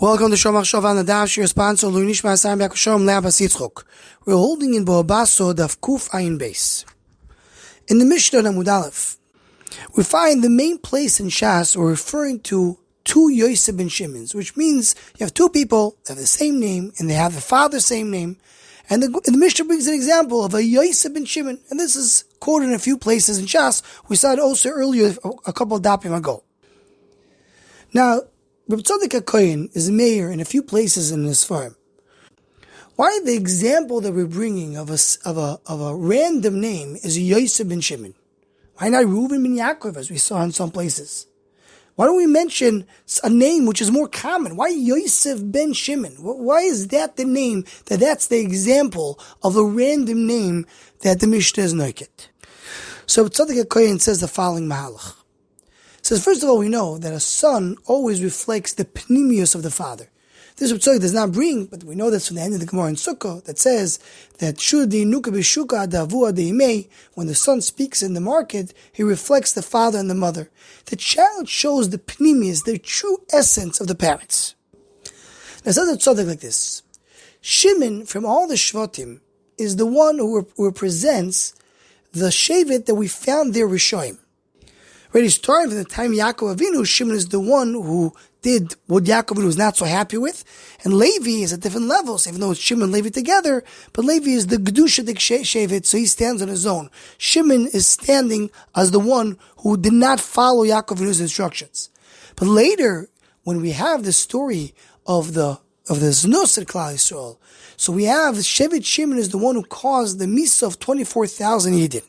Welcome to Shomach Shov on the Dash, your sponsor, Luinish Masam Yakushom Labas Yitzchok. We're holding in Basra Daf Kuf Ayin Beis. In the Mishnah Amud Aleph, we find the main place in Shas are referring to two Yosef ben Shimons, which means you have two people that have the same name and they have the father's same name. And the Mishnah brings an example of a Yosef ben Shimon, and this is quoted in a few places in Shas. We saw it also earlier, a couple of dapim ago. Now, Reb Tzaddik HaKohen is a mayor in a few places in this farm. Why the example that we're bringing of a random name is Yosef ben Shimon? Why not Reuven ben Yaakov, as we saw in some places? Why don't we mention a name which is more common? Why Yosef ben Shimon? Why is that the name, that's the example of a random name that the Mishnah is noiket? So Tzaddik HaKohen says the following mahalach. It says, first of all, we know that a son always reflects the pnimius of the father. This Tzaddik does not bring, but we know this from the end of the Gemara in Sukkah, that says that when the son speaks in the market, he reflects the father and the mother. The child shows the pnimius, the true essence of the parents. Now, it says Tzaddik like this. Shimon, from all the Shvatim, is the one who represents the Shevet that we found there Rishoim. Already starting from the time Yaakov Avinu, Shimon is the one who did what Yaakov Avinu was not so happy with. And Levi is at different levels, even though it's Shimon and Levi together, but Levi is the Gedushadik Shevet, so he stands on his own. Shimon is standing as the one who did not follow Yaakov Avinu's instructions. But later, when we have the story of the Znus at Klal Yisrael, so we have Shevet Shimon is the one who caused the Misa of 24,000 Yidden.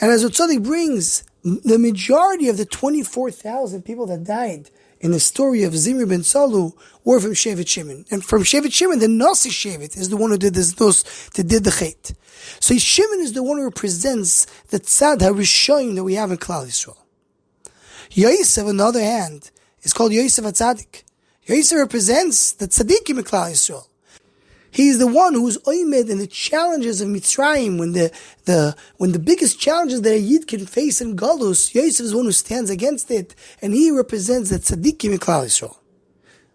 And as Tzaddik brings, the majority of the 24,000 people that died in the story of Zimri ben Salu were from Shevet Shimon. And from Shevet Shimon, the Nasi Shevet is the one who did this, that did the Chet. So Shimon is the one who represents the Tzad HaRishoyim that we have in Klal Yisrael. Yosef, on the other hand, is called Yosef HaTzadik. Yosef represents the Tzadikim in Klal Yisrael. He is the one who is oimed in the challenges of Mitzrayim, when the biggest challenges that a Yid can face in Galus, Yosef is the one who stands against it, and he represents the tzaddikim in Klal Yisrael.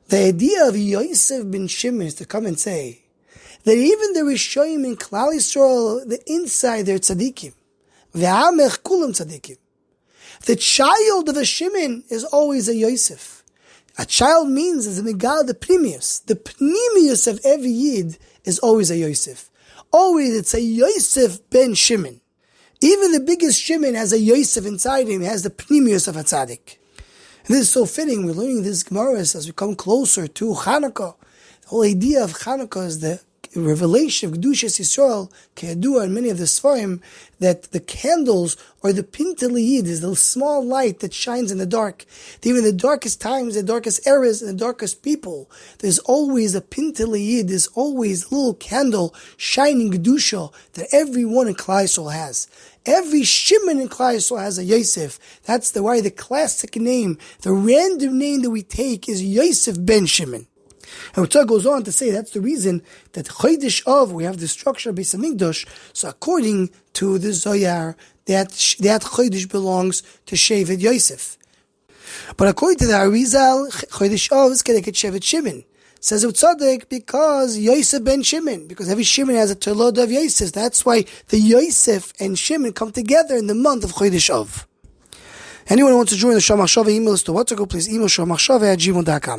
The idea of Yosef ben Shimon is to come and say that even the Rishoyim in Klal Yisrael, the inside they're tzaddikim. Ve'amech kulam tzaddikim. The child of a Shimon is always a Yosef. A child means is a megal the pnimius. The pnimius of every Yid is always a Yosef. Always it's a Yosef ben Shimon. Even the biggest Shimon has a Yosef inside him, has the pnimius of a tzaddik. And this is so fitting. We're learning this Gemara as we come closer to Chanukah. The whole idea of Chanukah is the revelation of Kedushas Yisrael, Ke'adua, and many of the Sfarim, that the candles or the Pintel Yid is the small light that shines in the dark. Even in the darkest times, the darkest eras, and the darkest people, there's always a Pintel Yid, there's always a little candle shining Kedusha that everyone in Klal Yisrael has. Every Shimon in Klal Yisrael has a Yosef. That's why the classic name, the random name that we take is Yosef ben Shimon. And Tzaddik goes on to say that's the reason that Chodesh Av, we have the structure of Beis Hamikdash. So according to the Zohar, that Chodesh belongs to Shevet Yosef. But according to the Arizal, Chodesh Av is connected to Shevet Shimon. Says Tzaddik because Yosef ben Shimon, because every Shimon has a Tolod of Yosef. That's why the Yosef and Shimon come together in the month of Chodesh Av. Anyone who wants to join the Shomach Shova email us to WhatsApp, please email shomachshova@gmail.com.